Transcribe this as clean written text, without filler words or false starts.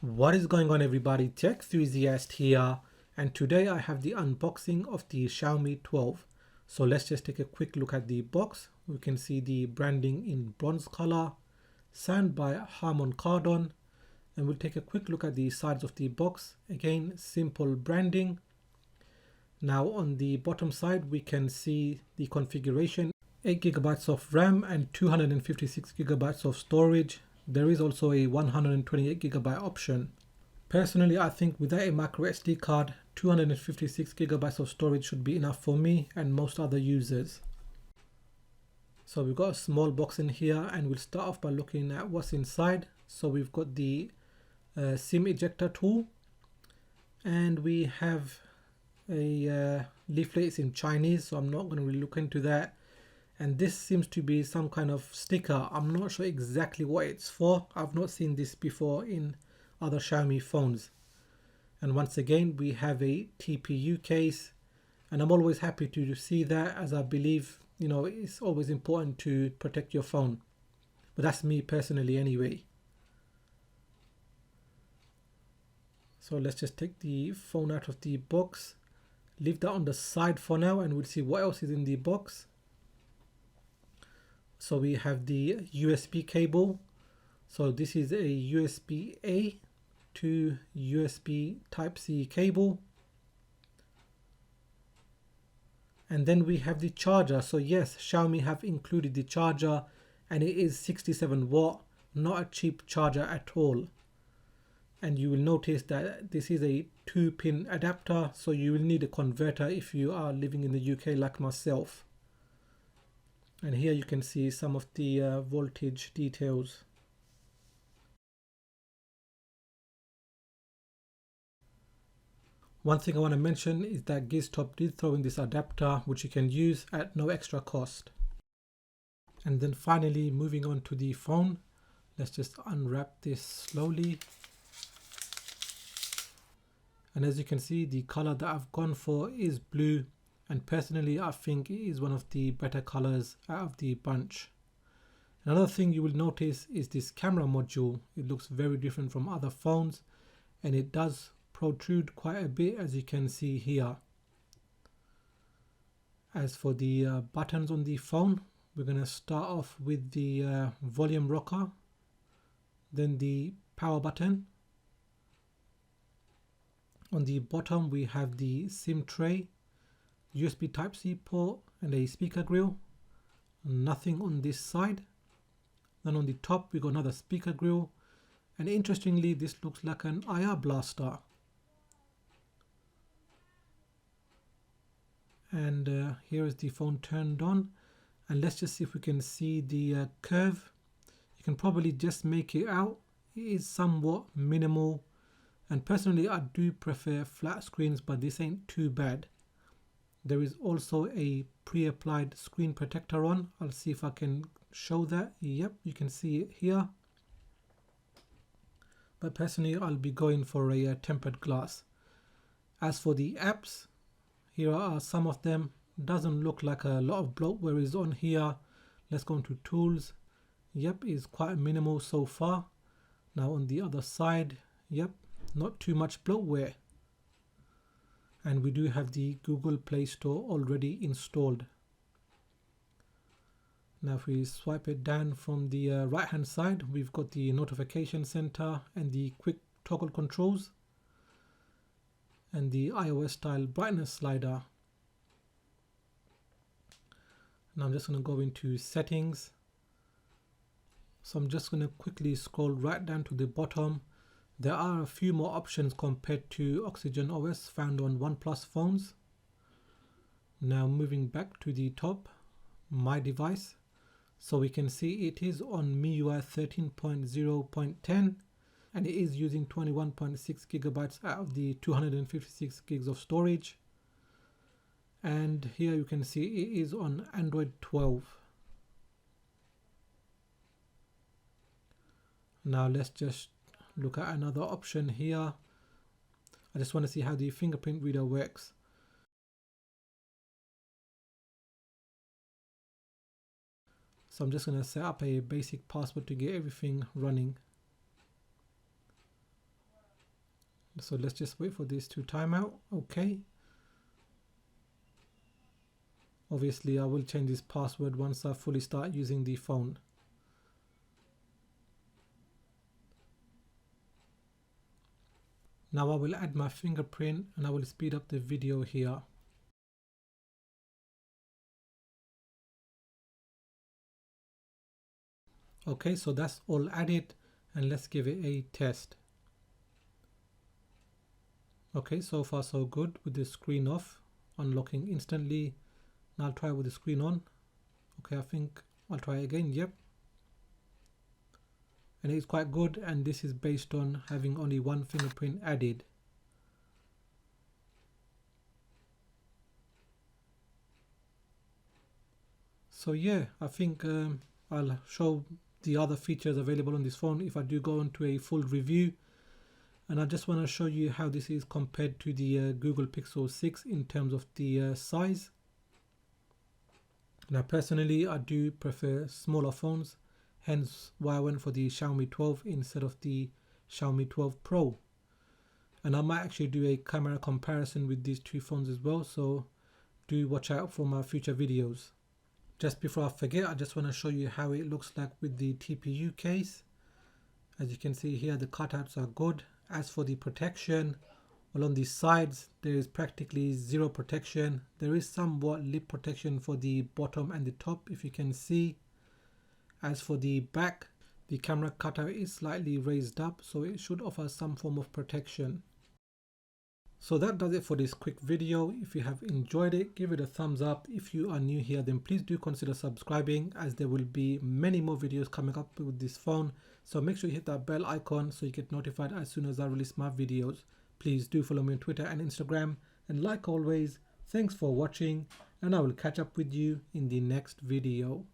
What is going on, everybody? Tech enthusiast here, and today I have the unboxing of the Xiaomi 12. So let's just take a quick look at the box. We can see the branding in bronze color, signed by Harman Kardon, and we'll take a quick look at the sides of the box. Again, simple branding. Now on the bottom side we can see the configuration: 8 GB of RAM and 256 GB of storage. There is also a 128 GB option. Personally, I think without a micro SD card, 256 GB of storage should be enough for me and most other users. So we've got a small box in here, and we'll start off by looking at what's inside. So we've got the SIM ejector tool, and we have a leaflet. It's in Chinese, so I'm not going to really look into that. And this seems to be some kind of sticker. I'm not sure exactly what it's for. I've not seen this before in other Xiaomi phones. And once again, we have a Tpu case, and I'm always happy to see that, as I believe, it's always important to protect your phone. But that's me personally anyway. So let's just take the phone out of the box, leave that on the side for now, and we'll see what else is in the box. So we have the USB cable. So this is a USB-A to USB Type-C cable. And then we have the charger. So yes, Xiaomi have included the charger, and it is 67 watt, not a cheap charger at all. And you will notice that this is a 2-pin adapter, so you will need a converter if you are living in the UK like myself. And here you can see some of the voltage details. One thing I want to mention is that giztop did throw in this adapter, which you can use at no extra cost. And then finally, moving on to the phone, let's just unwrap this slowly. And as you can see, the color that I've gone for is blue, and personally I think it is one of the better colors out of the bunch. Another thing you will notice is this camera module. It looks very different from other phones, and it does protrude quite a bit, as you can see here. As for the buttons on the phone, we're going to start off with the volume rocker, then the power button. On the bottom we have the SIM tray, USB Type-C port, and a speaker grill. Nothing on this side. Then on the top we got another speaker grill, and interestingly this looks like an IR blaster. And here is the phone turned on, and let's just see if we can see the curve. You can probably just make it out. It is somewhat minimal, and personally I do prefer flat screens, but this ain't too bad. There is also a pre-applied screen protector on. I'll see if I can show that. Yep, you can see it here. But personally I'll be going for a tempered glass. As for the apps, here are some of them. Doesn't look like a lot of bloatware is on here. Let's go into tools. Yep, is quite minimal so far. Now on the other side, yep, not too much bloatware. And we do have the Google Play Store already installed. Now if we swipe it down from the right hand side, we've got the notification center and the quick toggle controls, and the iOS style brightness slider. Now I'm just going to go into settings. So I'm just going to quickly scroll right down to the bottom. There are a few more options compared to Oxygen OS found on OnePlus phones. Now moving back to the top, my device. So we can see it is on MIUI 13.0.10, and it is using 21.6 GB out of the 256 gigs of storage. And here you can see it is on Android 12. Now let's just look at another option here. I just want to see how the fingerprint reader works. So I'm just going to set up a basic password to get everything running. So let's just wait for this to time out. Okay. Obviously I will change this password once I fully start using the phone. Now I will add my fingerprint and I will speed up the video here. Okay, so that's all added and let's give it a test. Okay, so far so good with the screen off, unlocking instantly. Now I'll try with the screen on. Okay, I think I'll try again. Yep. And it's quite good, and this is based on having only one fingerprint added. So yeah, I think I'll show the other features available on this phone if I do go into a full review. And I just want to show you how this is compared to the Google Pixel 6 in terms of the size. Now personally I do prefer smaller phones, hence why I went for the Xiaomi 12 instead of the Xiaomi 12 Pro. And I might actually do a camera comparison with these two phones as well, so do watch out for my future videos. Just before I forget, I just want to show you how it looks like with the Tpu case. As you can see here, the cutouts are good. As for the protection, along the sides there is practically zero protection. There is somewhat lip protection for the bottom and the top, if you can see. As for the back, the camera cutout is slightly raised up, so it should offer some form of protection. So that does it for this quick video. If you have enjoyed it, give it a thumbs up. If you are new here, then please do consider subscribing, as there will be many more videos coming up with this phone. So make sure you hit that bell icon so you get notified as soon as I release my videos. Please do follow me on Twitter and Instagram. And like always, thanks for watching, and I will catch up with you in the next video.